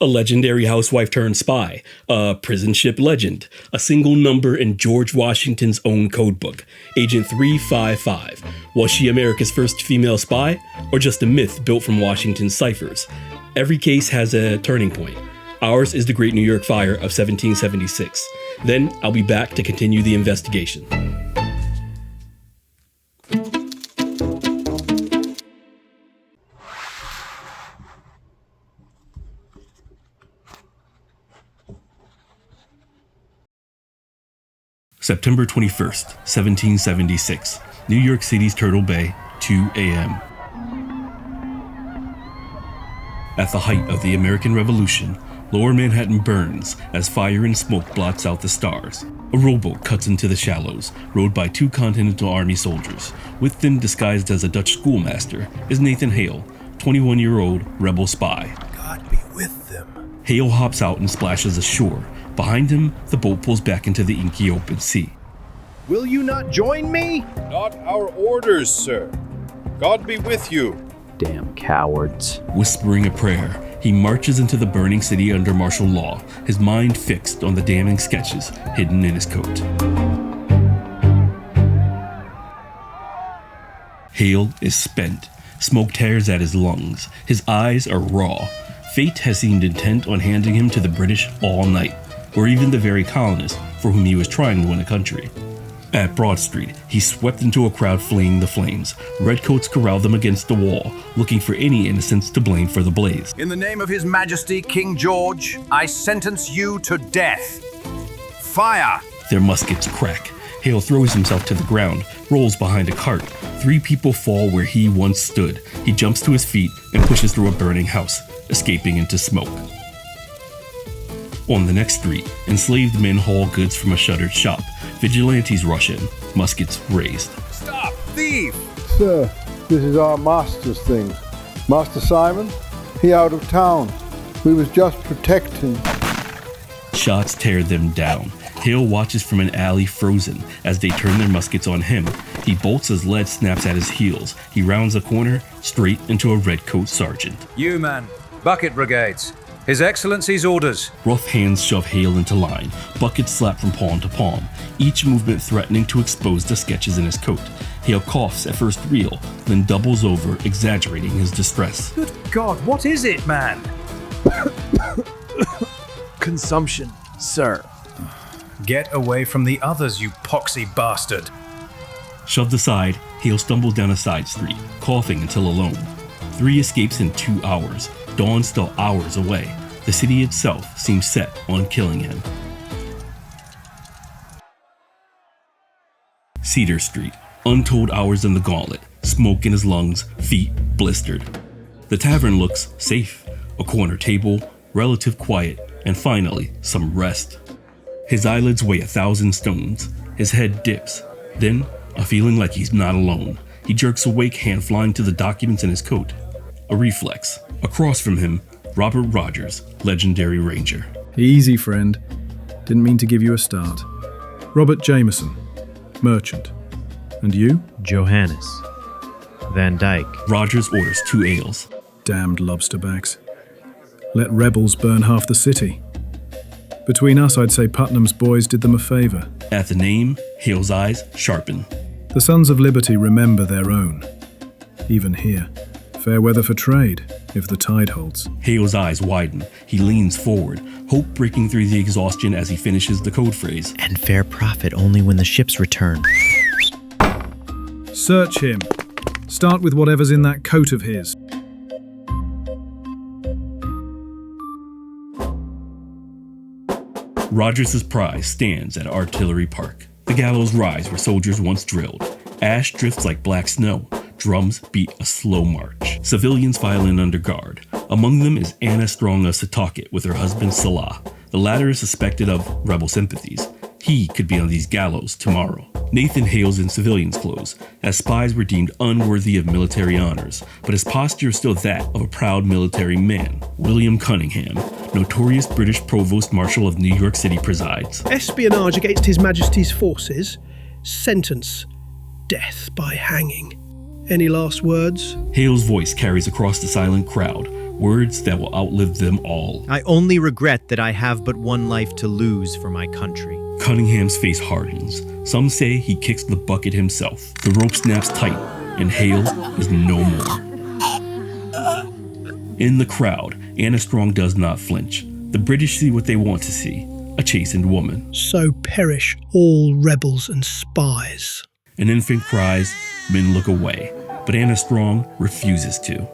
A legendary housewife turned spy, a prison ship legend, a single number in George Washington's own codebook, Agent 355. Was she America's first female spy, or just a myth built from Washington's ciphers? Every case has a turning point. Ours is the Great New York Fire of 1776. Then I'll be back to continue the investigation. September 21st, 1776, New York City's Turtle Bay, 2 a.m. At the height of the American Revolution, Lower Manhattan burns as fire and smoke blots out the stars. A rowboat cuts into the shallows, rowed by 2 Continental Army soldiers. With them, disguised as a Dutch schoolmaster, is Nathan Hale, 21-year-old rebel spy. God be with them. Hale hops out and splashes ashore. Behind him, the boat pulls back into the inky open sea. Will you not join me? Not our orders, sir. God be with you. Damn cowards. Whispering a prayer, he marches into the burning city under martial law, his mind fixed on the damning sketches hidden in his coat. Hale is spent. Smoke tears at his lungs. His eyes are raw. Fate has seemed intent on handing him to the British all night, or even the very colonists for whom he was trying to win a country. At Broad Street, he swept into a crowd fleeing the flames. Redcoats corralled them against the wall, looking for any innocents to blame for the blaze. In the name of His Majesty King George, I sentence you to death. Fire! Their muskets crack. Hale throws himself to the ground, rolls behind a cart. 3 people fall where he once stood. He jumps to his feet and pushes through a burning house, escaping into smoke. On the next street, enslaved men haul goods from a shuttered shop. Vigilantes rush in, muskets raised. Stop! Thief! Sir, this is our master's things. Master Simon, he out of town. We was just protecting. Shots tear them down. Hale watches from an alley frozen as they turn their muskets on him. He bolts as lead snaps at his heels. He rounds a corner, straight into a redcoat sergeant. You, man. Bucket brigades. His Excellency's orders. Rough hands shove Hale into line. Buckets slap from palm to palm, each movement threatening to expose the sketches in his coat. Hale coughs, at first real, then doubles over, exaggerating his distress. Good God, what is it, man? Consumption, sir. Get away from the others, you poxy bastard. Shoved aside, Hale stumbled down a side street, coughing until alone. 3 escapes in 2 hours. Dawn still hours away. The city itself seems set on killing him. Cedar Street. Untold hours in the gauntlet. Smoke in his lungs, feet blistered. The tavern looks safe. A corner table, relative quiet, and finally, some rest. His eyelids weigh 1,000 stones. His head dips. Then, a feeling like he's not alone. He jerks awake, hand flying to the documents in his coat. A reflex. Across from him, Robert Rogers, legendary ranger. Easy, friend. Didn't mean to give you a start. Robert Jameson, merchant. And you? Johannes. Van Dyke. Rogers orders 2 ales. Damned lobsterbacks. Let rebels burn half the city. Between us, I'd say Putnam's boys did them a favor. At the name, Hale's eyes sharpen. The Sons of Liberty remember their own. Even here. Fair weather for trade, if the tide holds. Hale's eyes widen. He leans forward, hope breaking through the exhaustion as he finishes the code phrase. And fair profit only when the ships return. Search him. Start with whatever's in that coat of his. Rogers' prize stands at Artillery Park. The gallows rise where soldiers once drilled. Ash drifts like black snow. Drums beat a slow march. Civilians file in under guard. Among them is Anna Strong of Setauket with her husband Salah. The latter is suspected of rebel sympathies. He could be on these gallows tomorrow. Nathan Hale's in civilian's clothes, as spies were deemed unworthy of military honors, but his posture is still that of a proud military man. William Cunningham, notorious British Provost Marshal of New York City, presides. Espionage against His Majesty's forces. Sentence. Death by hanging. Any last words? Hale's voice carries across the silent crowd. words that will outlive them all. I only regret that I have but one life to lose for my country. Cunningham's face hardens. Some say he kicks the bucket himself. The rope snaps tight, and Hale is no more. In the crowd, Anna Strong does not flinch. The British see what they want to see, a chastened woman. So perish all rebels and spies. An infant cries, men look away, but Anna Strong refuses to.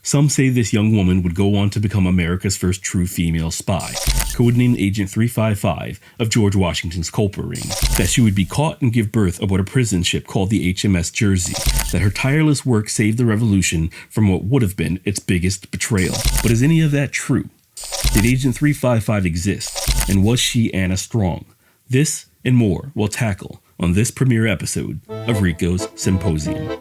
Some say this young woman would go on to become America's first true female spy, codenamed Agent 355 of George Washington's Culper Ring, that she would be caught and give birth aboard a prison ship called the HMS Jersey, that her tireless work saved the revolution from what would have been its biggest betrayal. But is any of that true? Did Agent 355 exist? And was she Anna Strong? This and more we'll tackle on this premiere episode of Rico's Symposium.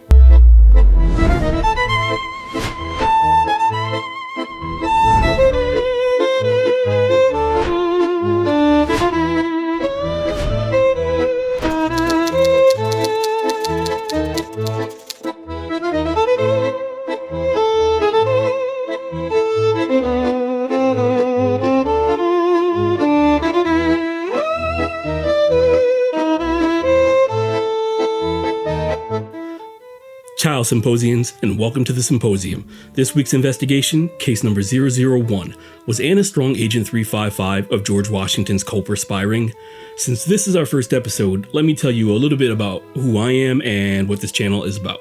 Ciao, Symposians, and welcome to the Symposium. This week's investigation, case number 001, was Anna Strong Agent 355 of George Washington's Culper spy ring? Since this is our first episode, let me tell you a little bit about who I am and what this channel is about.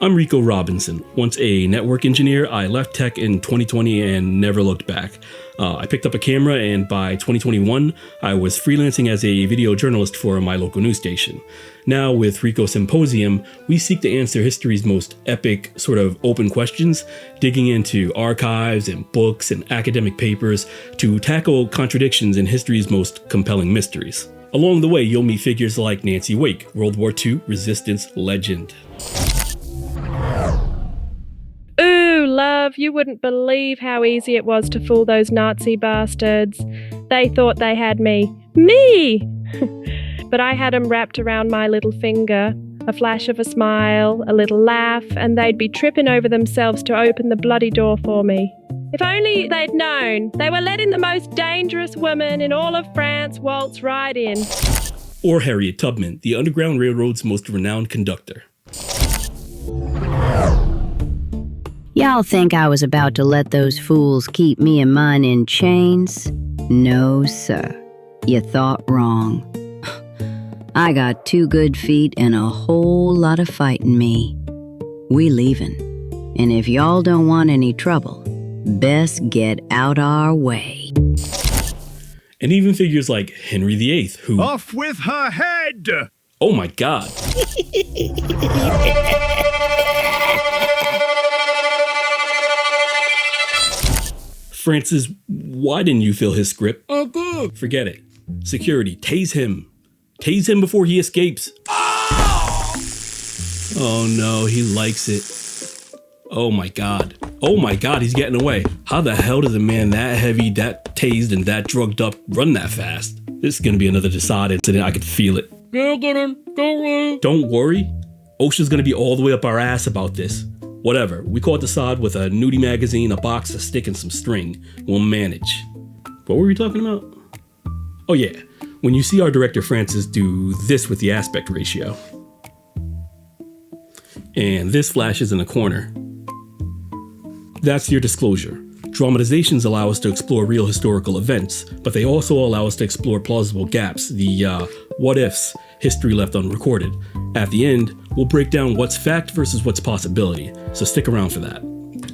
I'm Rico Robinson. Once a network engineer, I left tech in 2020 and never looked back. I picked up a camera, and by 2021, I was freelancing as a video journalist for my local news station. Now, with Rico Symposium, we seek to answer history's most epic, sort of open questions, digging into archives and books and academic papers to tackle contradictions in history's most compelling mysteries. Along the way, you'll meet figures like Nancy Wake, World War II resistance legend. Ooh, love, you wouldn't believe how easy it was to fool those Nazi bastards. They thought they had me. Me! But I had 'em wrapped around my little finger. A flash of a smile, a little laugh, and they'd be tripping over themselves to open the bloody door for me. If only they'd known, they were letting the most dangerous woman in all of France waltz right in. Or Harriet Tubman, the Underground Railroad's most renowned conductor. Y'all think I was about to let those fools keep me and mine in chains? No, sir. You thought wrong. I got 2 good feet and a whole lot of fight in me. We leavin'. And if y'all don't want any trouble, best get out our way. And even figures like Henry VIII, who... Off with her head! Oh my god. Francis, why didn't you fill his script? Oh, good. Forget it. Security, tase him. Tase him before he escapes. Oh no, he likes it. Oh my god. Oh my god, he's getting away. How the hell does a man that heavy, that tased, and that drugged up run that fast? This is gonna be another Desaad incident, I could feel it. Get him, don't worry. Don't worry? OSHA's gonna be all the way up our ass about this. Whatever, we caught Desaad with a nudie magazine, a box, a stick, and some string. We'll manage. What were we talking about? Oh yeah, when you see our director Francis do this with the aspect ratio. And this flashes in the corner. That's your disclosure. Dramatizations allow us to explore real historical events, but they also allow us to explore plausible gaps, the what-ifs, history left unrecorded. At the end, we'll break down what's fact versus what's possibility, so stick around for that.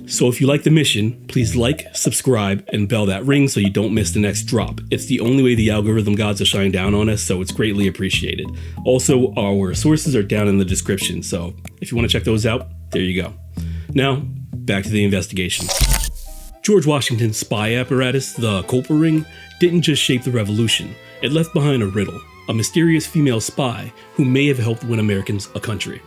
So if you like the mission, please like, subscribe, and bell that ring so you don't miss the next drop. It's the only way the algorithm gods will shine down on us, so it's greatly appreciated. Also, our sources are down in the description, so if you want to check those out, there you go. Now, back to the investigation. George Washington's spy apparatus, the Culper Ring, didn't just shape the revolution. It left behind a riddle, a mysterious female spy who may have helped win Americans a country.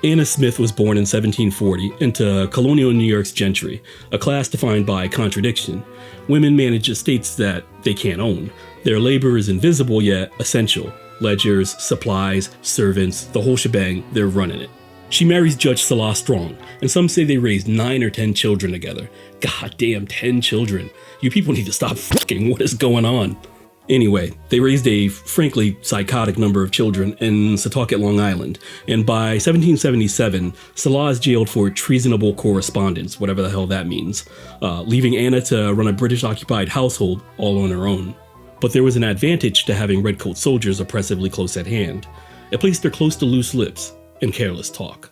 Anna Smith was born in 1740 into colonial New York's gentry, a class defined by contradiction. Women manage estates that they can't own. Their labor is invisible yet essential. Ledgers, supplies, servants, the whole shebang, they're running it. She marries Judge Salah Strong, and some say they raised 9 or 10 children together. God damn, 10 children. You people need to stop fucking. What is going on? Anyway, they raised a, frankly, psychotic number of children in Setauket, Long Island, and by 1777, Salah is jailed for treasonable correspondence, whatever the hell that means, leaving Anna to run a British-occupied household all on her own. But there was an advantage to having redcoat soldiers oppressively close at hand. It placed her close to loose lips and careless talk.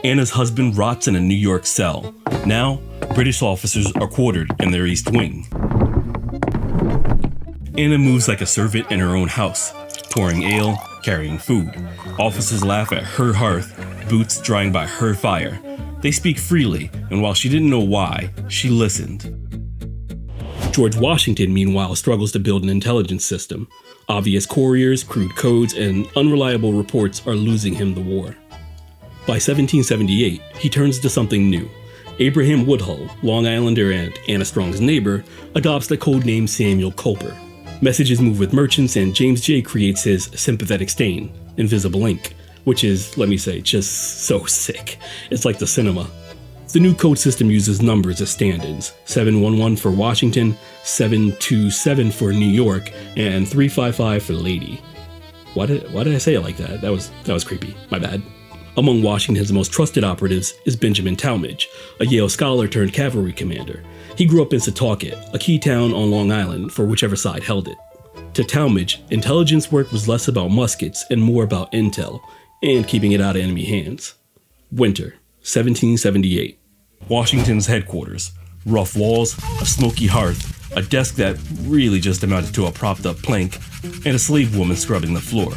Anna's husband rots in a New York cell. Now, British officers are quartered in their East Wing. Anna moves like a servant in her own house, pouring ale, carrying food. Officers laugh at her hearth, boots drying by her fire. They speak freely, and while she didn't know why, she listened. George Washington, meanwhile, struggles to build an intelligence system. Obvious couriers, crude codes, and unreliable reports are losing him the war. By 1778, he turns to something new. Abraham Woodhull, Long Islander and Anna Strong's neighbor, adopts the codename Samuel Culper. Messages move with merchants, and James J. creates his sympathetic stain, Invisible Ink, which is, let me say, just so sick. It's like the cinema. The new code system uses numbers as stand-ins, 711 for Washington, 727 for New York, and 355 for Lady. Why did I say it like that? That was creepy. My bad. Among Washington's most trusted operatives is Benjamin Talmadge, a Yale scholar turned cavalry commander. He grew up in Setauket, a key town on Long Island for whichever side held it. To Talmadge, intelligence work was less about muskets and more about intel, and keeping it out of enemy hands. Winter, 1778. Washington's headquarters. Rough walls, a smoky hearth, a desk that really just amounted to a propped-up plank, and a slave woman scrubbing the floor.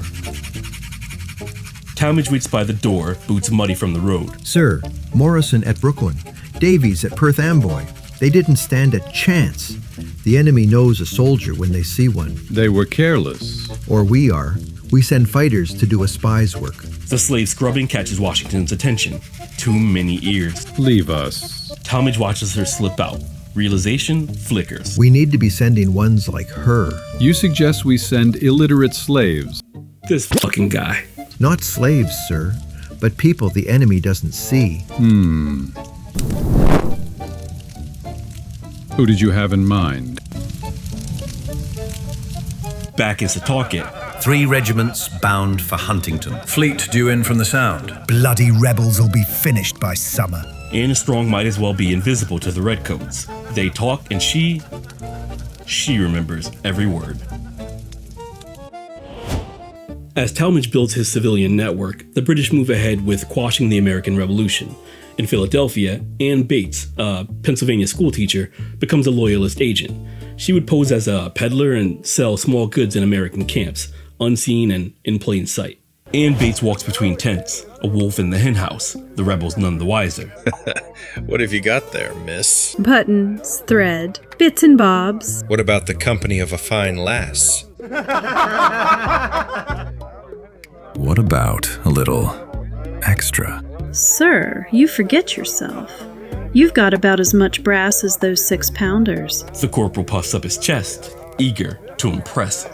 Talmadge waits by the door, boots muddy from the road. Sir, Morrison at Brooklyn, Davies at Perth Amboy. They didn't stand a chance. The enemy knows a soldier when they see one. They were careless. Or we are. We send fighters to do a spy's work. The slave scrubbing catches Washington's attention. Too many ears. Leave us. Talmadge watches her slip out. Realization flickers. We need to be sending ones like her. You suggest we send illiterate slaves? This fucking guy. Not slaves, sir, but people the enemy doesn't see. Who did you have in mind? Back in Setauket, 3 regiments bound for Huntington. Fleet due in from the Sound. Bloody rebels will be finished by summer. Anna Strong might as well be invisible to the redcoats. They talk and she remembers every word. As Talmadge builds his civilian network, the British move ahead with quashing the American Revolution. In Philadelphia, Ann Bates, a Pennsylvania schoolteacher, becomes a loyalist agent. She would pose as a peddler and sell small goods in American camps, unseen and in plain sight. Ann Bates walks between tents, a wolf in the henhouse, the rebels none the wiser. What have you got there, miss? Buttons, thread, bits and bobs. What about the company of a fine lass? What about a little extra? Sir, you forget yourself. You've got about as much brass as those 6-pounders. The corporal puffs up his chest, eager to impress.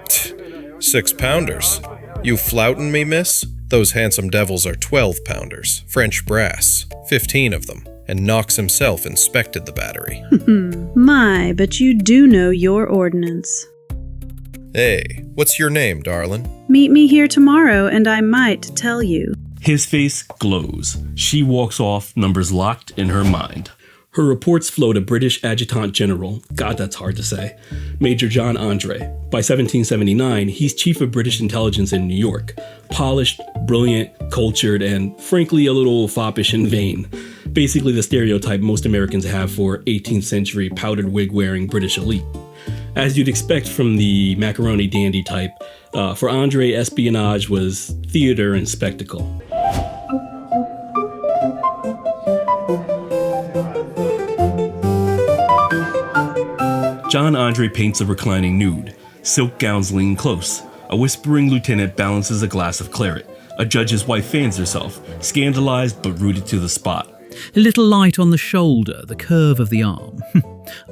6-pounders? You flouting me, miss? Those handsome devils are 12-pounders, French brass, 15 of them, and Knox himself inspected the battery. My, but you do know your ordnance. Hey, what's your name, darling? Meet me here tomorrow and I might tell you. His face glows. She walks off, numbers locked in her mind. Her reports flow to British Adjutant General, God that's hard to say, Major John Andre. By 1779, he's chief of British intelligence in New York. Polished, brilliant, cultured, and frankly a little foppish and vain. Basically the stereotype most Americans have for 18th century powdered wig wearing British elite. As you'd expect from the macaroni dandy type, for Andre, espionage was theater and spectacle. John Andre paints a reclining nude. Silk gowns lean close. A whispering lieutenant balances a glass of claret. A judge's wife fans herself, scandalized but rooted to the spot. A little light on the shoulder, the curve of the arm.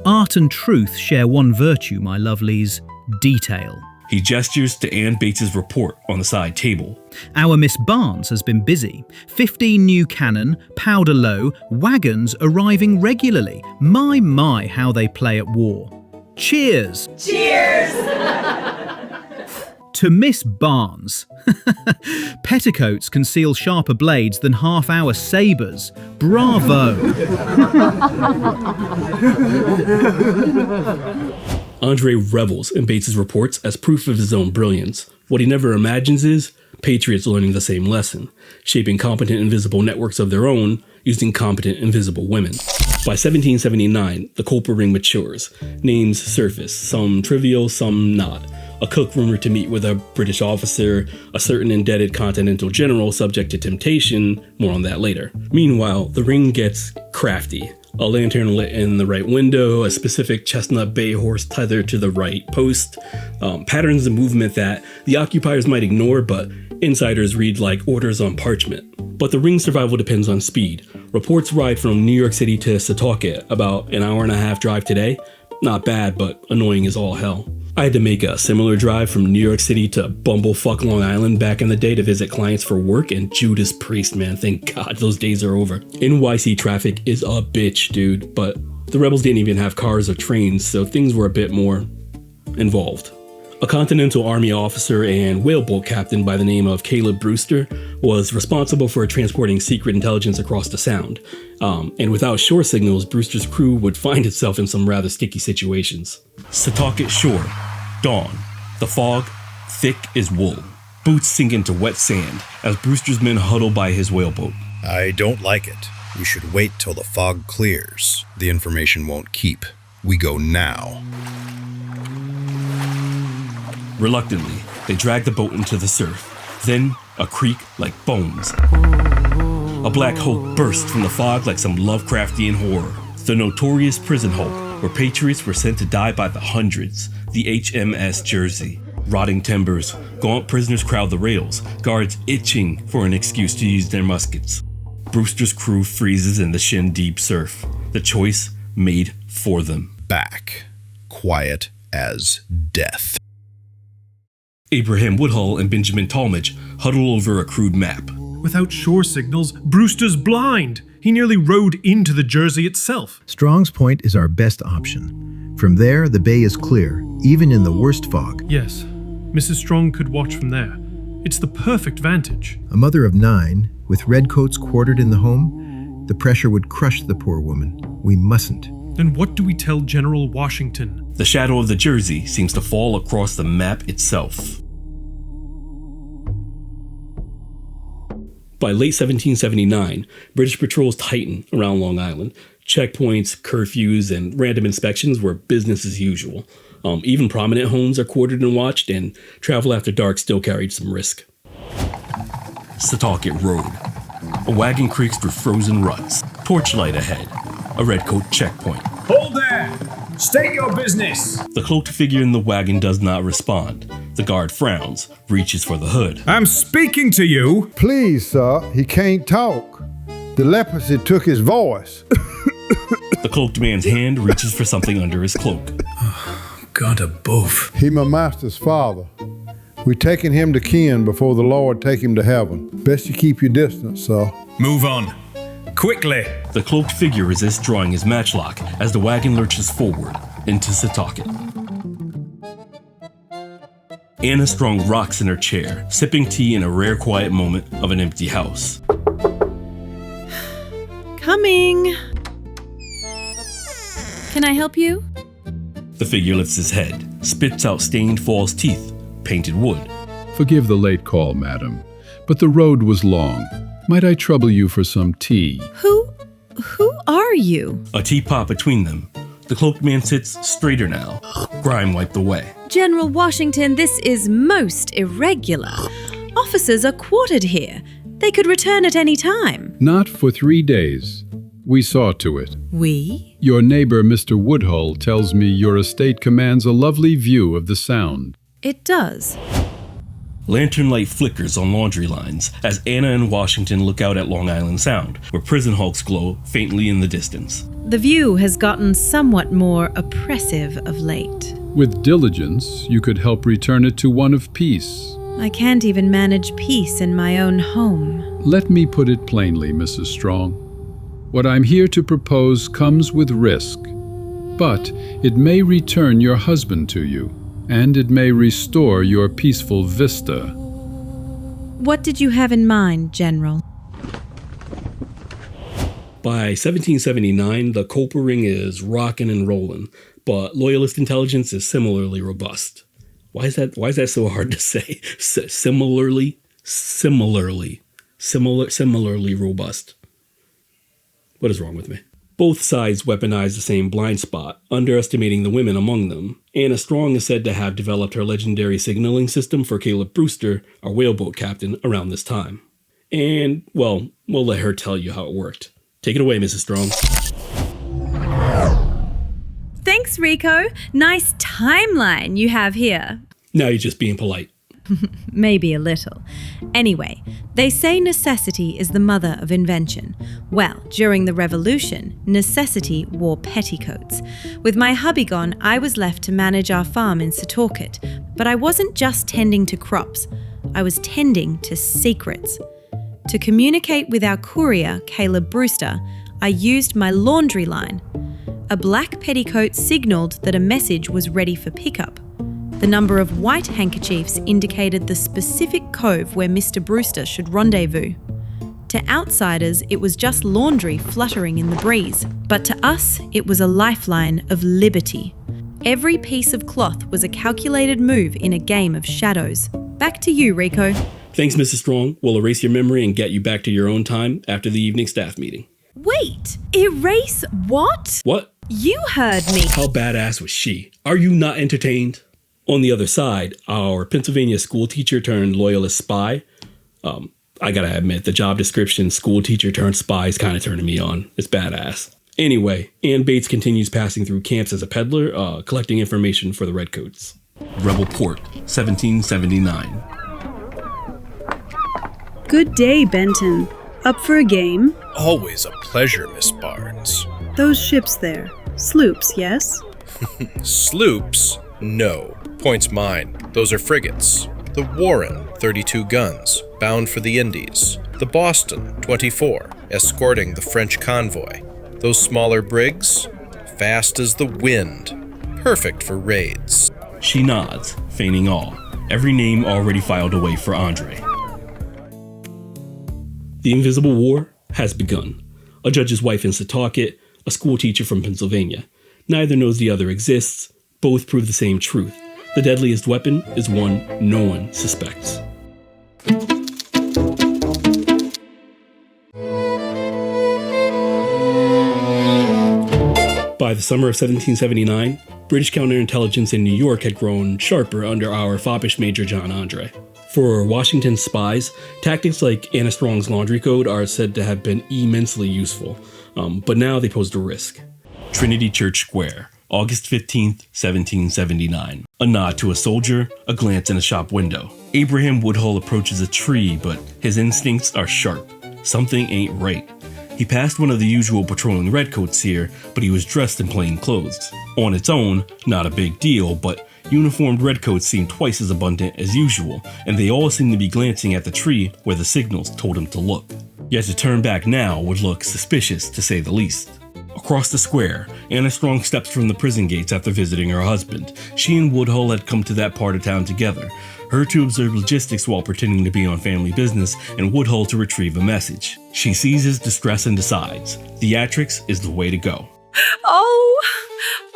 Art and truth share one virtue, my lovelies, detail. He gestures to Ann Bates's report on the side table. Our Miss Barnes has been busy. 15 new cannon, powder low, wagons arriving regularly. My, how they play at war. Cheers! Cheers! To Miss Barnes. Petticoats conceal sharper blades than half-hour sabres. Bravo! Andre revels in Bates's reports as proof of his own brilliance. What he never imagines is patriots learning the same lesson, shaping competent invisible networks of their own using competent invisible women. By 1779, the Culper Ring matures. Names surface, some trivial, some not. A cook rumored to meet with a British officer, a certain indebted continental general subject to temptation, more on that later. Meanwhile, the ring gets crafty. A lantern lit in the right window, a specific chestnut bay horse tethered to the right post, patterns of movement that the occupiers might ignore, but insiders read like orders on parchment. But the ring's survival depends on speed. Reports ride from New York City to Setauket, about an hour-and-a-half drive today. Not bad, but annoying as all hell. I had to make a similar drive from New York City to Bumblefuck Long Island back in the day to visit clients for work, and Judas Priest, man, thank God those days are over. NYC traffic is a bitch, dude, but the rebels didn't even have cars or trains, so things were a bit more involved. A Continental Army officer and whaleboat captain by the name of Caleb Brewster was responsible for transporting secret intelligence across the Sound. And without shore signals, Brewster's crew would find itself in some rather sticky situations. Setauket shore, dawn. The fog, thick as wool. Boots sink into wet sand as Brewster's men huddle by his whaleboat. I don't like it. We should wait till the fog clears. The information won't keep. We go now. Reluctantly, they drag the boat into the surf. Then, a creak like bones. A black hulk bursts from the fog like some Lovecraftian horror. The notorious prison hulk, where patriots were sent to die by the hundreds. The HMS Jersey. Rotting timbers, gaunt prisoners crowd the rails, guards itching for an excuse to use their muskets. Brewster's crew freezes in the shin-deep surf. The choice made for them. Back. Quiet as death. Abraham Woodhull and Benjamin Talmadge huddle over a crude map. Without shore signals, Brewster's blind. He nearly rode into the Jersey itself. Strong's Point is our best option. From there, the bay is clear, even in the worst fog. Yes, Mrs. Strong could watch from there. It's the perfect vantage. A mother of 9, with redcoats quartered in the home, the pressure would crush the poor woman. We mustn't. Then what do we tell General Washington? The shadow of the Jersey seems to fall across the map itself. By late 1779, British patrols tighten around Long Island. Checkpoints, curfews, and random inspections were business as usual. Even prominent homes are quartered and watched, and travel after dark still carried some risk. Setauket Road. A wagon creaks through frozen ruts. Torchlight ahead. A redcoat checkpoint. Hold there! State your business! The cloaked figure in the wagon does not respond. The guard frowns, reaches for the hood. I'm speaking to you! Please, sir, he can't talk. The leprosy took his voice. The cloaked man's hand reaches for something under his cloak. God above. He my master's father. We taken him to kin before the Lord take him to heaven. Best you keep your distance, sir. Move on. Quickly! The cloaked figure resists drawing his matchlock as the wagon lurches forward into Setauket. Anna Strong rocks in her chair, sipping tea in a rare quiet moment of an empty house. Coming! Can I help you? The figure lifts his head, spits out stained false teeth, painted wood. Forgive the late call, madam, but the road was long. Might I trouble you for some tea? Who are you? A teapot between them. The cloaked man sits straighter now, grime wiped away. General Washington, this is most irregular. Officers are quartered here. They could return at any time. Not for 3 days. We saw to it. We? Your neighbor, Mr. Woodhull, tells me your estate commands a lovely view of the Sound. It does. Lantern light flickers on laundry lines as Anna and Washington look out at Long Island Sound, where prison hulks glow faintly in the distance. The view has gotten somewhat more oppressive of late. With diligence, you could help return it to one of peace. I can't even manage peace in my own home. Let me put it plainly, Mrs. Strong. What I'm here to propose comes with risk, but it may return your husband to you, and it may restore your peaceful vista. What did you have in mind, General? By 1779, the Culper Ring is rockin' and rollin', but Loyalist intelligence is similarly robust. Why is that so hard to say? Similarly robust. What is wrong with me? Both sides weaponize the same blind spot, underestimating the women among them. Anna Strong is said to have developed her legendary signaling system for Caleb Brewster, our whaleboat captain, around this time. And, well, we'll let her tell you how it worked. Take it away, Mrs. Strong. Thanks, Rico. Nice timeline you have here. Now you're just being polite. Maybe a little. Anyway, they say necessity is the mother of invention. Well, during the Revolution, necessity wore petticoats. With my hubby gone, I was left to manage our farm in Setauket. But I wasn't just tending to crops. I was tending to secrets. To communicate with our courier, Caleb Brewster, I used my laundry line. A black petticoat signaled that a message was ready for pickup. The number of white handkerchiefs indicated the specific cove where Mr. Brewster should rendezvous. To outsiders, it was just laundry fluttering in the breeze, but to us, it was a lifeline of liberty. Every piece of cloth was a calculated move in a game of shadows. Back to you, Rico. Thanks, Mrs. Strong. We'll erase your memory and get you back to your own time after the evening staff meeting. Wait! Erase what? What? You heard me. How badass was she? Are you not entertained? On the other side, our Pennsylvania school teacher turned loyalist spy. I gotta admit, the job description school teacher turned spy is kind of turning me on. It's badass. Anyway, Ann Bates continues passing through camps as a peddler, collecting information for the Redcoats. Rebel Port, 1779. Good day, Benton. Up for a game? Always a pleasure, Miss Barnes. Those ships there. Sloops, yes? Sloops? No. Point's mine. Those are frigates. The Warren, 32 guns, bound for the Indies. The Boston, 24, escorting the French convoy. Those smaller brigs? Fast as the wind. Perfect for raids. She nods, feigning awe. Every name already filed away for Andre. The Invisible War has begun. A judge's wife in Setauket, a school teacher from Pennsylvania. Neither knows the other exists. Both prove the same truth. The deadliest weapon is one no one suspects. By the summer of 1779, British counterintelligence in New York had grown sharper under our foppish Major John Andre. For Washington's spies, tactics like Anna Strong's laundry code are said to have been immensely useful, but now they posed a risk. Trinity Church Square, August 15th, 1779. A nod to a soldier, a glance in a shop window. Abraham Woodhull approaches a tree, but his instincts are sharp. Something ain't right. He passed one of the usual patrolling redcoats here, but he was dressed in plain clothes. On its own, not a big deal, but uniformed redcoats seemed twice as abundant as usual, and they all seemed to be glancing at the tree where the signals told him to look. Yet to turn back now would look suspicious, to say the least. Across the square, Anna Strong steps from the prison gates after visiting her husband. She and Woodhull had come to that part of town together, her to observe logistics while pretending to be on family business, and Woodhull to retrieve a message. She sees his distress and decides, theatrics is the way to go.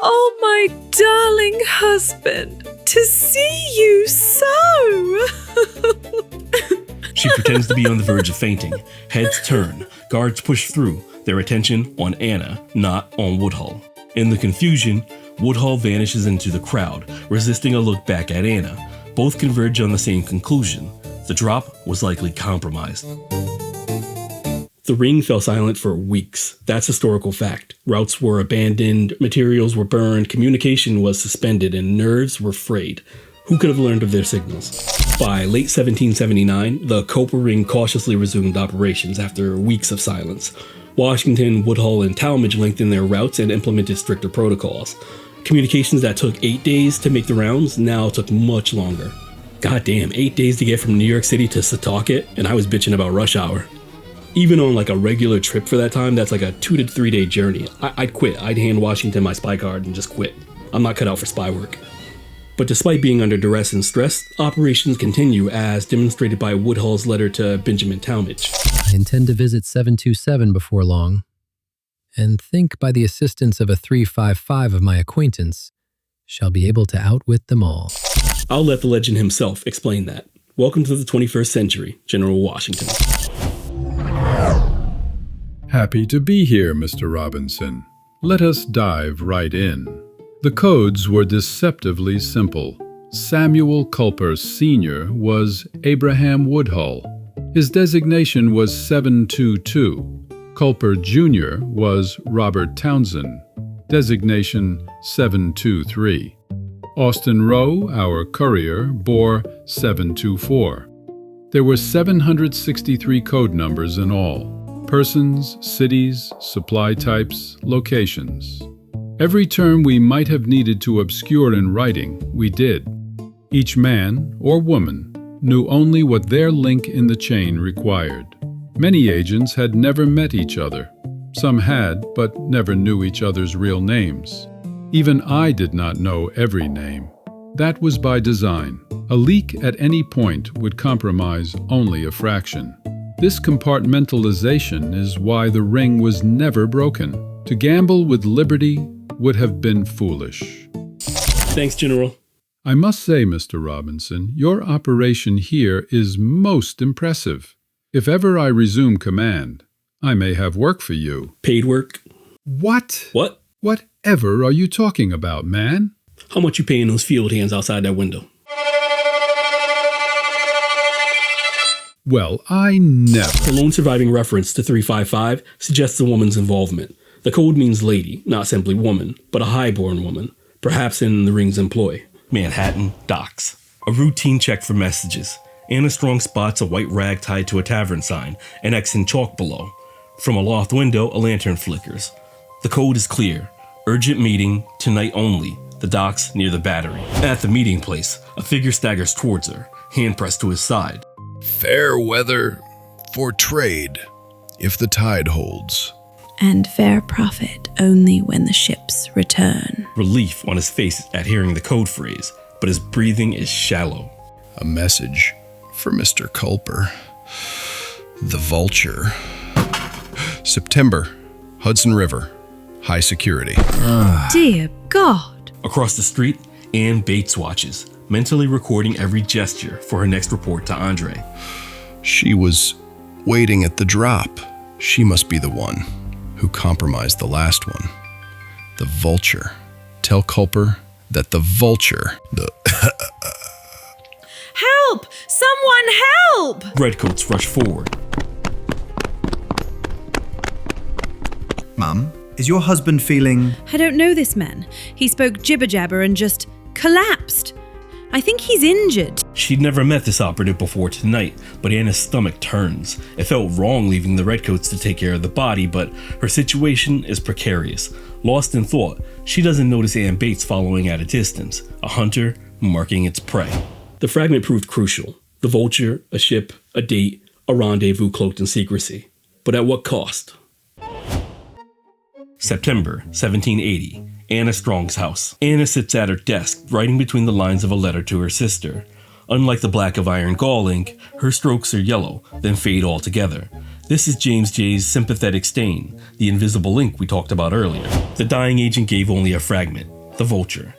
Oh my darling husband, to see you so! She pretends to be on the verge of fainting. Heads turn, guards push through, their attention on Anna, not on Woodhull. In the confusion, Woodhull vanishes into the crowd, resisting a look back at Anna. Both converge on the same conclusion. The drop was likely compromised. The ring fell silent for weeks. That's historical fact. Routes were abandoned, materials were burned, communication was suspended, and nerves were frayed. Who could have learned of their signals? By late 1779, the Culper Ring cautiously resumed operations after weeks of silence. Washington, Woodhull, and Talmadge lengthened their routes and implemented stricter protocols. Communications that took 8 days to make the rounds now took much longer. Goddamn, 8 days to get from New York City to Setauket, and I was bitching about rush hour. Even on like a regular trip for that time, that's like a 2 to 3 day journey. I'd quit. I'd hand Washington my spy card and just quit. I'm not cut out for spy work. But despite being under duress and stress, operations continue as demonstrated by Woodhull's letter to Benjamin Talmadge. I intend to visit 727 before long, and think by the assistance of a 355 of my acquaintance, shall be able to outwit them all. I'll let the legend himself explain that. Welcome to the 21st century, General Washington. Happy to be here, Mr. Robinson. Let us dive right in. The codes were deceptively simple. Samuel Culper Sr. was Abraham Woodhull. His designation was 722. Culper Jr. was Robert Townsend. Designation 723. Austin Rowe, our courier, bore 724. There were 763 code numbers in all. Persons, cities, supply types, locations. Every term we might have needed to obscure in writing, we did. Each man or woman knew only what their link in the chain required. Many agents had never met each other. Some had, but never knew each other's real names. Even I did not know every name. That was by design. A leak at any point would compromise only a fraction. This compartmentalization is why the ring was never broken. To gamble with liberty would have been foolish. Thanks, General. I must say, Mr. Robinson, your operation here is most impressive. If ever I resume command, I may have work for you. Paid work? What? What? Whatever are you talking about, man? How much you paying those field hands outside that window? Well, I never. The lone surviving reference to 355 suggests a woman's involvement. The code means lady, not simply woman, but a highborn woman, perhaps in the ring's employ. Manhattan docks. A routine check for messages. Anna Strong spots a white rag tied to a tavern sign, an X in chalk below. From a loft window, a lantern flickers. The code is clear. Urgent meeting, tonight only. The docks near the Battery. At the meeting place, a figure staggers towards her, hand pressed to his side. Fair weather for trade, if the tide holds. And fair profit only when the ships return. Relief on his face at hearing the code phrase, but his breathing is shallow. A message for Mr. Culper. The Vulture. September, Hudson River. High security. Dear God. Across the street, Ann Bates watches, mentally recording every gesture for her next report to Andre. She was waiting at the drop. She must be the one who compromised the last one. The Vulture. Tell Culper that the Vulture... Help! Someone help! Redcoats rush forward. Mum, is your husband feeling... I don't know this man. He spoke jibber-jabber and just collapsed. I think he's injured. She'd never met this operative before tonight, but Anna's stomach turns. It felt wrong leaving the Redcoats to take care of the body, but her situation is precarious. Lost in thought, she doesn't notice Ann Bates following at a distance, a hunter marking its prey. The fragment proved crucial. The Vulture, a ship, a date, a rendezvous cloaked in secrecy. But at what cost? September 1780. Anna Strong's house. Anna sits at her desk, writing between the lines of a letter to her sister. Unlike the black of iron gall ink, her strokes are yellow, then fade altogether. This is James J's sympathetic stain, the invisible ink we talked about earlier. The dying agent gave only a fragment, the Vulture.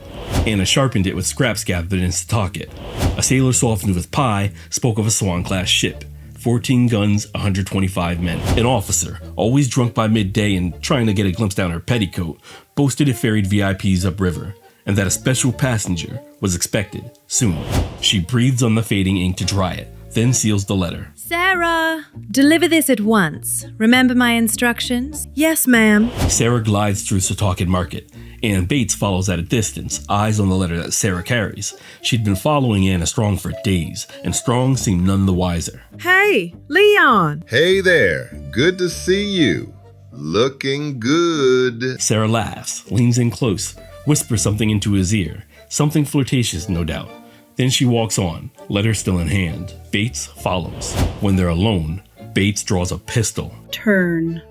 Anna sharpened it with scraps gathered in Setauket. A sailor softened with pie spoke of a Swan-class ship. 14 guns, 125 men. An officer, always drunk by midday and trying to get a glimpse down her petticoat, boasted it ferried VIPs upriver, and that a special passenger was expected soon. She breathes on the fading ink to dry it, then seals the letter. Sarah, deliver this at once. Remember my instructions? Yes, ma'am. Sarah glides through Setauket Market. Ann Bates follows at a distance, eyes on the letter that Sarah carries. She'd been following Anna Strong for days, and Strong seemed none the wiser. Hey, Leon. Hey there. Good to see you. Looking good. Sarah laughs, leans in close, whispers something into his ear, something flirtatious, no doubt. Then she walks on, letter still in hand. Bates follows. When they're alone, Bates draws a pistol. Turn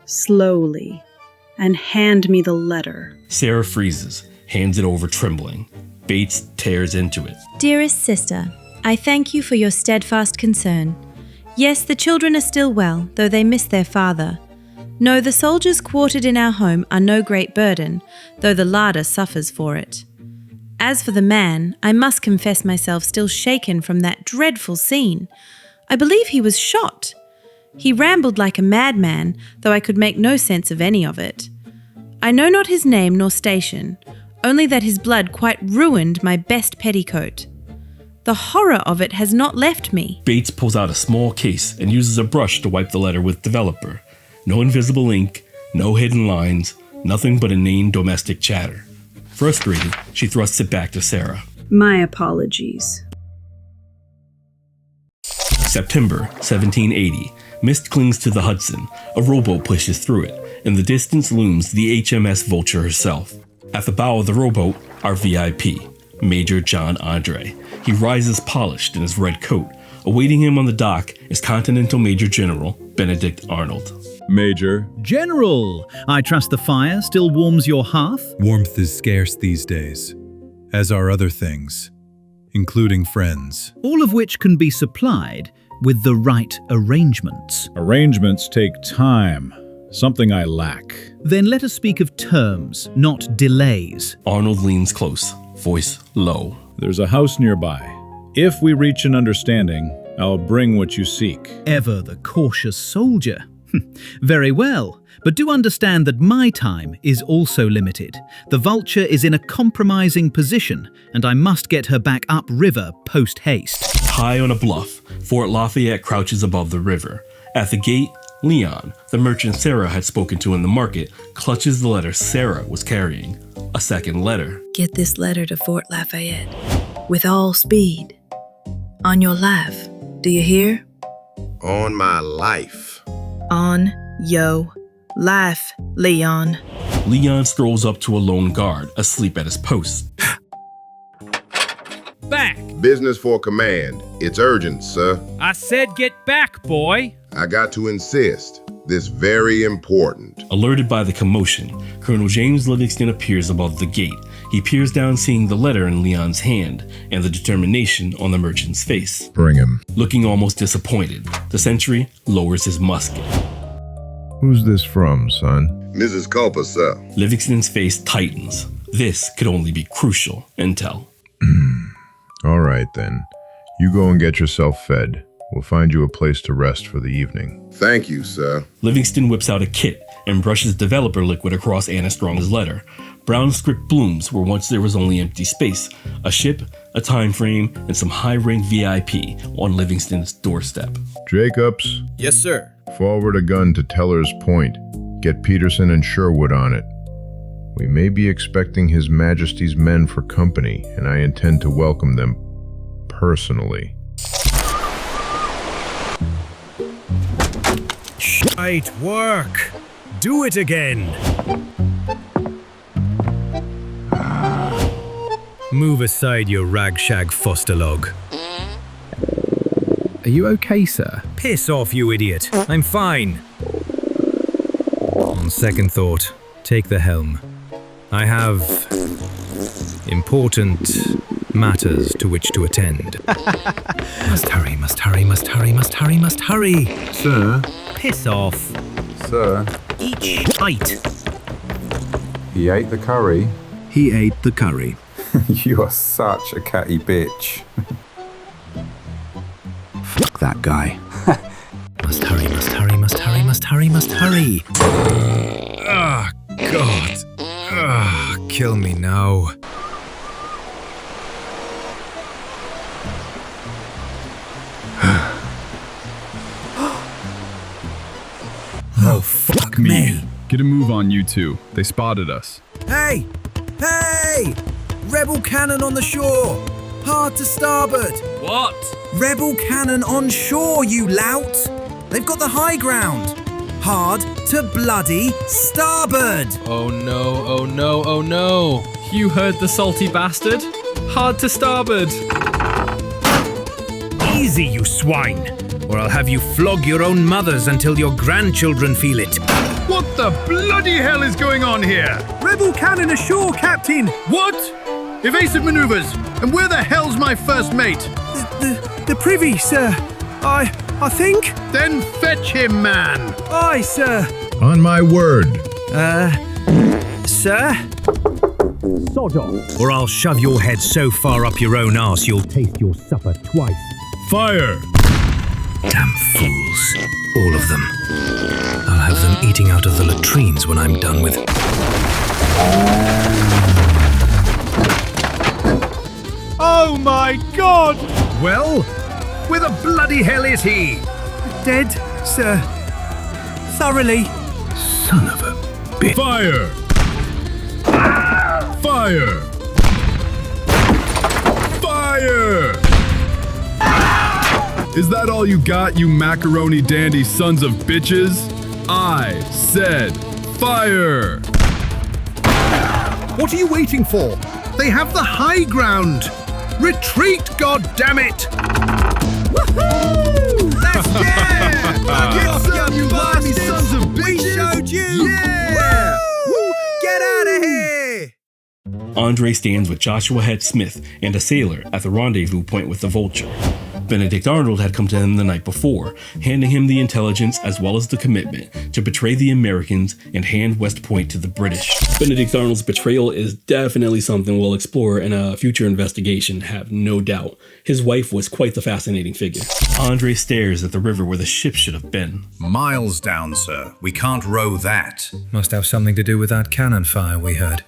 slowly and hand me the letter. Sarah freezes, hands it over trembling. Bates tears into it. Dearest sister, I thank you for your steadfast concern. Yes, the children are still well, though they miss their father. No, the soldiers quartered in our home are no great burden, though the larder suffers for it. As for the man, I must confess myself still shaken from that dreadful scene. I believe he was shot. He rambled like a madman, though I could make no sense of any of it. I know not his name nor station, only that his blood quite ruined my best petticoat. The horror of it has not left me. Bates pulls out a small case and uses a brush to wipe the letter with developer. No invisible ink, no hidden lines, nothing but inane domestic chatter. Frustrated, she thrusts it back to Sarah. My apologies. September 1780. Mist clings to the Hudson. A rowboat pushes through it. In the distance looms the HMS Vulture herself. At the bow of the rowboat, our VIP, Major John Andre. He rises polished in his red coat. Awaiting him on the dock is Continental Major General Benedict Arnold. Major. General! I trust the fire still warms your hearth? Warmth is scarce these days, as are other things, including friends. All of which can be supplied with the right arrangements. Arrangements take time, something I lack. Then let us speak of terms, not delays. Arnold leans close, voice low. There's a house nearby. If we reach an understanding, I'll bring what you seek. Ever the cautious soldier. Very well, but do understand that my time is also limited. The Vulture is in a compromising position, and I must get her back upriver post-haste. High on a bluff, Fort Lafayette crouches above the river. At the gate, Leon, the merchant Sarah had spoken to in the market, clutches the letter Sarah was carrying. A second letter. Get this letter to Fort Lafayette with all speed. On your life, do you hear? On my life. On yo life, Leon. Leon strolls up to a lone guard, asleep at his post. Back! Business for command. It's urgent, sir. I said get back, boy! I got to insist. This very important. Alerted by the commotion, Colonel James Livingston appears above the gate. He peers down, seeing the letter in Leon's hand and the determination on the merchant's face. Bring him. Looking almost disappointed, the sentry lowers his musket. Who's this from, son? Mrs. Culper, sir. Livingston's face tightens. This could only be crucial intel. All right, then. You go and get yourself fed. We'll find you a place to rest for the evening. Thank you, sir. Livingston whips out a kit and brushes developer liquid across Anna Strong's letter. Brown script blooms where once there was only empty space. A ship, a time frame, and some high-rank VIP on Livingston's doorstep. Jacobs? Yes, sir. Forward a gun to Teller's Point. Get Peterson and Sherwood on it. We may be expecting His Majesty's men for company, and I intend to welcome them personally. Right work. Do it again. Move aside, you ragshag fosterlog. Are you okay, sir? Piss off, you idiot. I'm fine. On second thought, take the helm. I have important matters to which to attend. Must hurry, must hurry, must hurry, must hurry, must hurry. Sir? Piss off. Sir? Eat shite. He ate the curry. He ate the curry. You are such a catty bitch. Fuck that guy. Must hurry, must hurry, must hurry, must hurry, must hurry. Ah, God. Ah, kill me now. Oh, fuck me. Get a move on, you two. They spotted us. Hey! Hey! Rebel cannon on the shore! Hard to starboard! What? Rebel cannon on shore, you lout! They've got the high ground! Hard to bloody starboard! Oh no, oh no, oh no! You heard the salty bastard? Hard to starboard! Easy, you swine, or I'll have you flog your own mothers until your grandchildren feel it. What the bloody hell is going on here? Rebel cannon ashore, Captain! What? Evasive maneuvers! And where the hell's my first mate? The privy, sir. I think? Then fetch him, man! Aye, sir. On my word. Sir? Sod off, or I'll shove your head so far up your own arse you'll taste your supper twice. Fire! Damn fools. All of them. I'll have them eating out of the latrines when I'm done with. Oh my god! Well, where the bloody hell is he? Dead, sir. Thoroughly. Son of a bitch. Fire! Fire! Fire! Is that all you got, you macaroni dandy sons of bitches? I said fire! What are you waiting for? They have the high ground! Retreat, goddammit! Woohoo! That's Get some, you limey sons of bitches! We showed you! Yeah! Woo! Get out of here! Andre stands with Joshua Head Smith and a sailor at the rendezvous point with the Vulture. Benedict Arnold had come to him the night before, handing him the intelligence as well as the commitment to betray the Americans and hand West Point to the British. Benedict Arnold's betrayal is definitely something we'll explore in a future investigation, have no doubt. His wife was quite the fascinating figure. Andre stares at the river where the ship should have been. Miles down, sir. We can't row that. Must have something to do with that cannon fire we heard.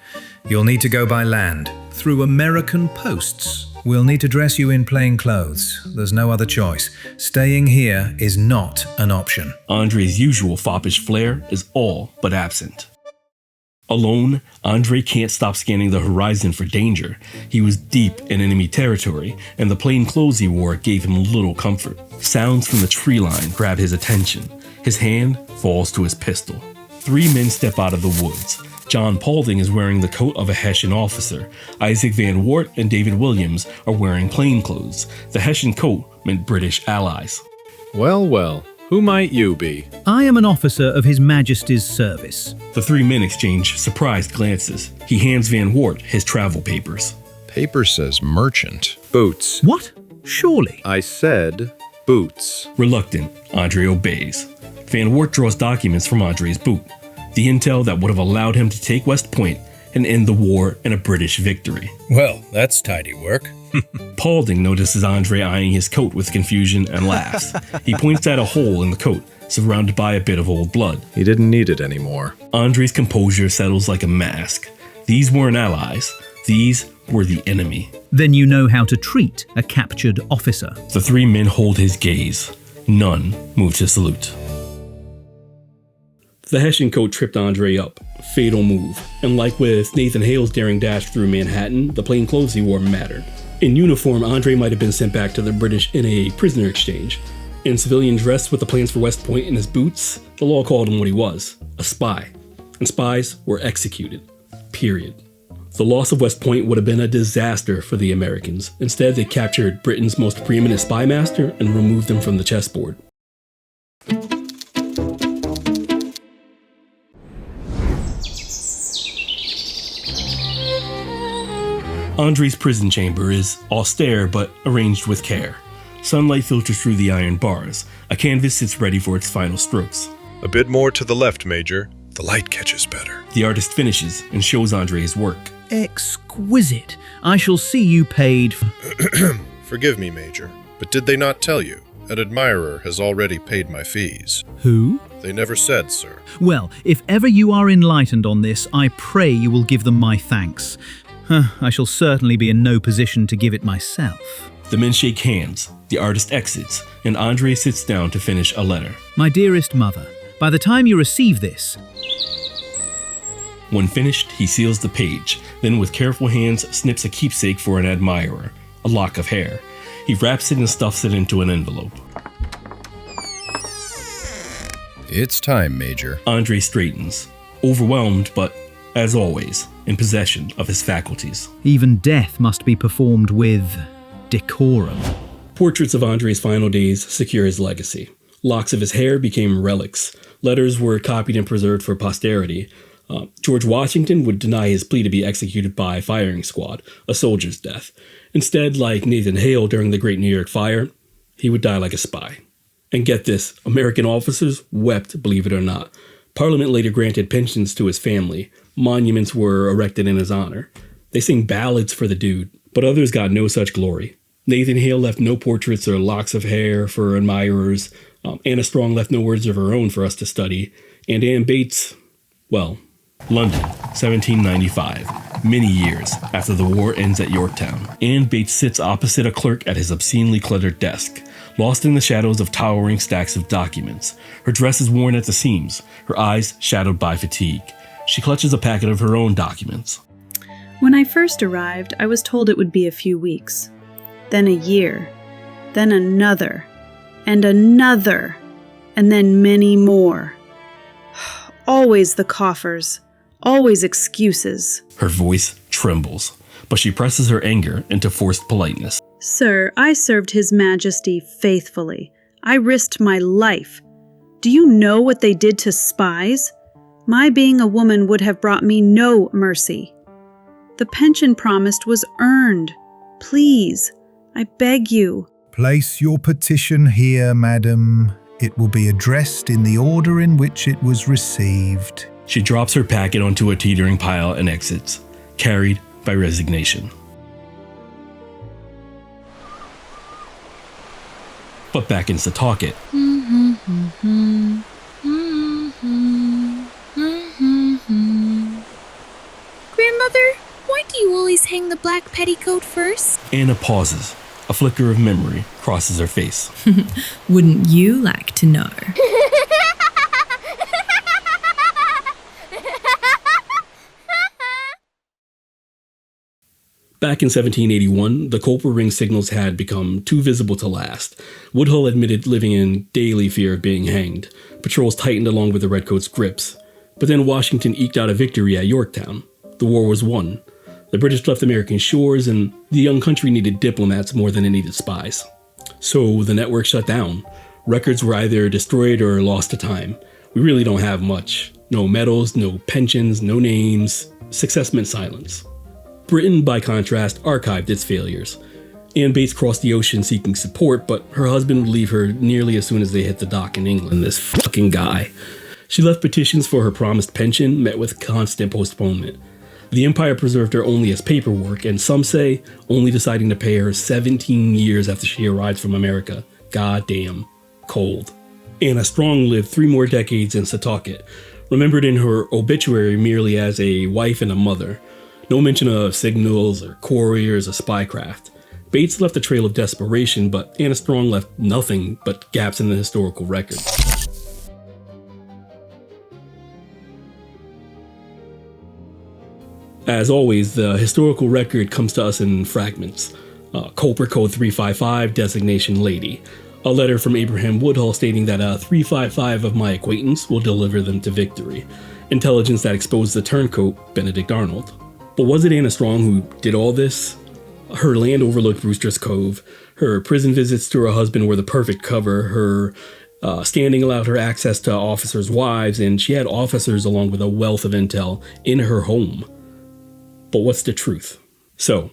You'll need to go by land, through American posts. We'll need to dress you in plain clothes. There's no other choice. Staying here is not an option. Andre's usual foppish flair is all but absent. Alone, Andre can't stop scanning the horizon for danger. He was deep in enemy territory, and the plain clothes he wore gave him little comfort. Sounds from the tree line grab his attention. His hand falls to his pistol. 3 men step out of the woods. John Paulding is wearing the coat of a Hessian officer. Isaac Van Wart and David Williams are wearing plain clothes. The Hessian coat meant British allies. Well, well, who might you be? I am an officer of His Majesty's service. The 3 men exchange surprised glances. He hands Van Wart his travel papers. Paper says merchant. Boots. What? Surely. I said boots. Reluctant, Andre obeys. Van Wart draws documents from Andre's boot. The intel that would have allowed him to take West Point and end the war in a British victory. Well, that's tidy work. Paulding notices Andre eyeing his coat with confusion and laughs. He points at a hole in the coat, surrounded by a bit of old blood. He didn't need it anymore. Andre's composure settles like a mask. These weren't allies. These were the enemy. Then you know how to treat a captured officer. The 3 men hold his gaze. None move to salute. The Hessian coat tripped Andre up. Fatal move. And like with Nathan Hale's daring dash through Manhattan, the plain clothes he wore mattered. In uniform, Andre might have been sent back to the British in a prisoner exchange. In civilian dress with the plans for West Point in his boots, the law called him what he was, a spy. And spies were executed. Period. The loss of West Point would have been a disaster for the Americans. Instead, they captured Britain's most preeminent spy master and removed him from the chessboard. Andre's prison chamber is austere but arranged with care. Sunlight filters through the iron bars. A canvas sits ready for its final strokes. A bit more to the left, Major. The light catches better. The artist finishes and shows Andre his work. Exquisite. I shall see you paid. Forgive me, Major, but did they not tell you? An admirer has already paid my fees. Who? They never said, sir. Well, if ever you are enlightened on this, I pray you will give them my thanks. I shall certainly be in no position to give it myself. The men shake hands, the artist exits, and Andre sits down to finish a letter. My dearest mother, by the time you receive this... When finished, he seals the page, then with careful hands snips a keepsake for an admirer, a lock of hair. He wraps it and stuffs it into an envelope. It's time, Major. Andre straightens, overwhelmed, but, as always, in possession of his faculties. Even death must be performed with decorum. Portraits of Andre's final days secure his legacy. Locks of his hair became relics. Letters were copied and preserved for posterity. George Washington would deny his plea to be executed by firing squad, a soldier's death. Instead, like Nathan Hale during the Great New York Fire, he would die like a spy. And get this, American officers wept, believe it or not. Parliament later granted pensions to his family. Monuments were erected in his honor. They sing ballads for the dude, but others got no such glory. Nathan Hale left no portraits or locks of hair for admirers. Anna Strong left no words of her own for us to study. And Anne Bates, well, London, 1795, many years after the war ends at Yorktown. Anne Bates sits opposite a clerk at his obscenely cluttered desk, lost in the shadows of towering stacks of documents. Her dress is worn at the seams, her eyes shadowed by fatigue. She clutches a packet of her own documents. When I first arrived, I was told it would be a few weeks, then a year, then another, and another, and then many more. Always the coffers, always excuses. Her voice trembles, but she presses her anger into forced politeness. Sir, I served His Majesty faithfully. I risked my life. Do you know what they did to spies? My being a woman would have brought me no mercy. The pension promised was earned. Please, I beg you. Place your petition here, madam. It will be addressed in the order in which it was received. She drops her packet onto a teetering pile and exits, carried by resignation. But back in Setauket. Grandmother, why do you always hang the black petticoat first? Anna pauses. A flicker of memory crosses her face. Wouldn't you like to know? Back in 1781, the Culper Ring signals had become too visible to last. Woodhull admitted living in daily fear of being hanged. Patrols tightened along with the Redcoats' grips. But then Washington eked out a victory at Yorktown. The war was won. The British left American shores, and the young country needed diplomats more than it needed spies. So the network shut down. Records were either destroyed or lost to time. We really don't have much. No medals, no pensions, no names. Success meant silence. Britain, by contrast, archived its failures. Anne Bates crossed the ocean seeking support, but her husband would leave her nearly as soon as they hit the dock in England, this fucking guy. She left petitions for her promised pension, met with constant postponement. The Empire preserved her only as paperwork, and some say only deciding to pay her 17 years after she arrived from America. Goddamn cold. Anna Strong lived 3 more decades in Setauket, remembered in her obituary merely as a wife and a mother. No mention of signals or couriers or spycraft. Bates left a trail of desperation, but Anna Strong left nothing but gaps in the historical record. As always, the historical record comes to us in fragments. Culper Code 355, designation lady. A letter from Abraham Woodhull stating that a 355 of my acquaintance will deliver them to victory. Intelligence that exposed the turncoat, Benedict Arnold. But was it Anna Strong who did all this? Her land overlooked Brewster's Cove. Her prison visits to her husband were the perfect cover. Her standing allowed her access to officers' wives, and she had officers along with a wealth of intel in her home. But what's the truth? So,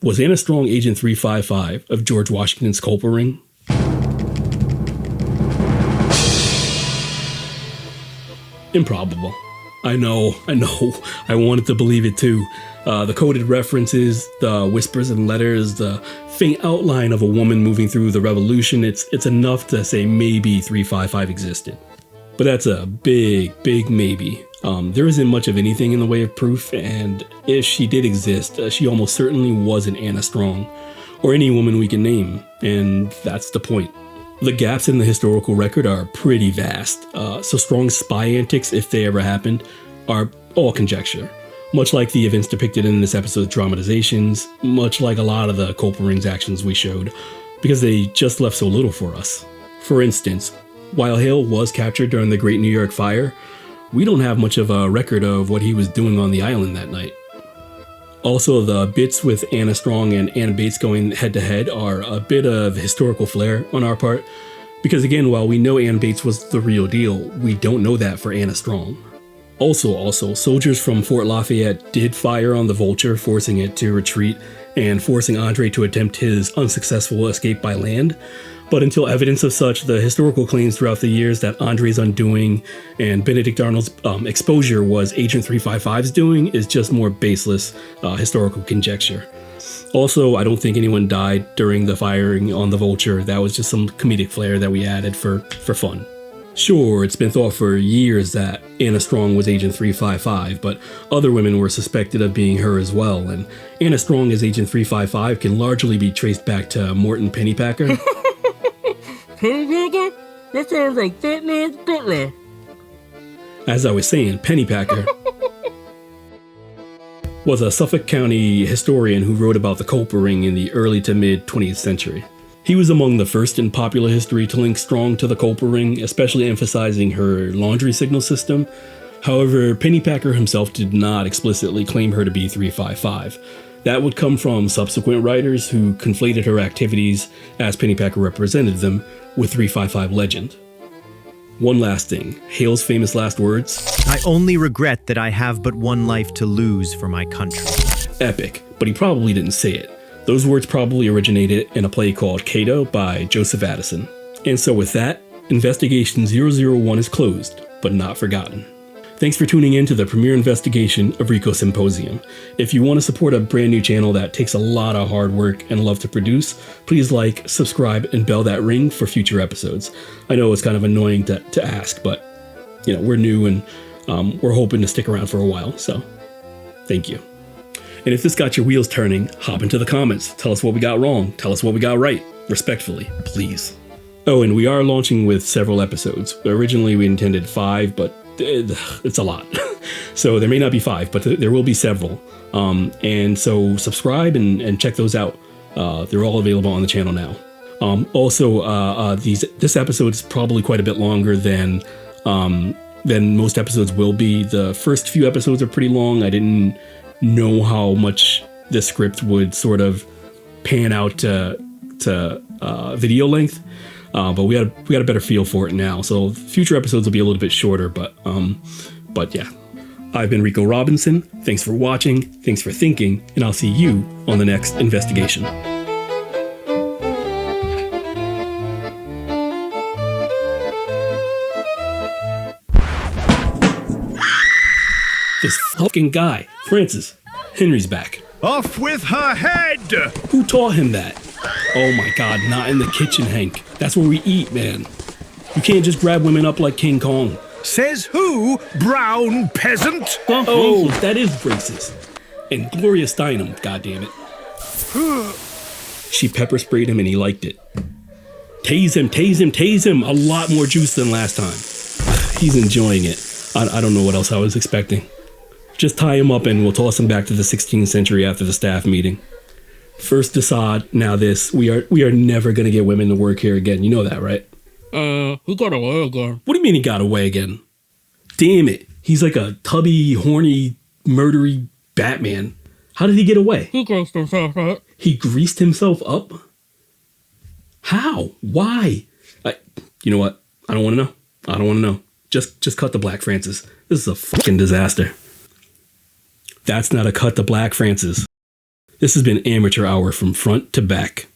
was Anna Strong Agent 355 of George Washington's Culper Ring? Improbable. I know. I wanted to believe it too. The coded references, the whispers and letters, the faint outline of a woman moving through the revolution, it's enough to say maybe 355 existed. But that's a big maybe. There isn't much of anything in the way of proof, and if she did exist, she almost certainly wasn't Anna Strong, or any woman we can name, and that's the point. The gaps in the historical record are pretty vast, so Strong's spy antics, if they ever happened, are all conjecture. Much like the events depicted in this episode's dramatizations, much like a lot of the Culper Ring's actions we showed, because they just left so little for us. For instance, While Hale was captured during the Great New York Fire, we don't have much of a record of what he was doing on the island that night. Also, the bits with Anna Strong and Anna Bates going head-to-head are a bit of historical flair on our part, because again, while we know Anna Bates was the real deal, we don't know that for Anna Strong. Also, soldiers from Fort Lafayette did fire on the Vulture, forcing it to retreat and forcing Andre to attempt his unsuccessful escape by land. But until evidence of such, the historical claims throughout the years that Andre's undoing and Benedict Arnold's exposure was Agent 355's doing is just more baseless historical conjecture. Also, I don't think anyone died during the firing on the Vulture. That was just some comedic flair that we added for fun. Sure, it's been thought for years that Anna Strong was Agent 355, but other women were suspected of being her as well, and Anna Strong as Agent 355 can largely be traced back to Morton Pennypacker. Pennypacker? That sounds like Batman's butler. As I was saying, Pennypacker was a Suffolk County historian who wrote about the Culper Ring in the early to mid 20th century. He was among the first in popular history to link Strong to the Culper Ring, especially emphasizing her laundry signal system. However, Pennypacker himself did not explicitly claim her to be 355. That would come from subsequent writers who conflated her activities, as Pennypacker represented them, with 355 legend. One last thing, Hale's famous last words. I only regret that I have but one life to lose for my country. Epic, but he probably didn't say it. Those words probably originated in a play called Cato by Joseph Addison. And so with that, Investigation 001 is closed, but not forgotten. Thanks for tuning in to the premiere investigation of Rico Symposium. If you want to support a brand new channel that takes a lot of hard work and love to produce, please like, subscribe, and bell that ring for future episodes. I know it's kind of annoying to ask, but we're new and we're hoping to stick around for a while, so thank you. And if this got your wheels turning, hop into the comments. Tell us what we got wrong. Tell us what we got right. Respectfully, please. Oh, and we are launching with several episodes. Originally, we intended 5, but it's a lot. So there may not be 5, but there will be several. And so subscribe and check those out. They're all available on the channel now. This episode is probably quite a bit longer than most episodes will be. The first few episodes are pretty long. I didn't know how much the script would sort of pan out to video length. But we got a better feel for it now. So future episodes will be a little bit shorter, but yeah. I've been Rico Robinson. Thanks for watching. Thanks for thinking, and I'll see you on the next investigation. This fucking guy, Francis. Henry's back. Off with her head! Who taught him that? Oh my God, not in the kitchen, Hank. That's where we eat, man. You can't just grab women up like King Kong. Says who, brown peasant? Oh, that is racist. And Gloria Steinem, goddammit. She pepper sprayed him and he liked it. Tase him, tase him, tase him. A lot more juice than last time. He's enjoying it. I don't know what else I was expecting. Just tie him up and we'll toss him back to the 16th century after the staff meeting. First Assad, now this. We are never gonna get women to work here again. You know that, right? He got away again. What do you mean he got away again? Damn it. He's like a tubby, horny, murdery Batman. How did he get away? He greased himself up. He greased himself up? How? Why? You know what? I don't want to know. I don't want to know. Just cut the black, Francis. This is a fucking disaster. That's not a cut the black, Francis. This has been Amateur Hour from front to back.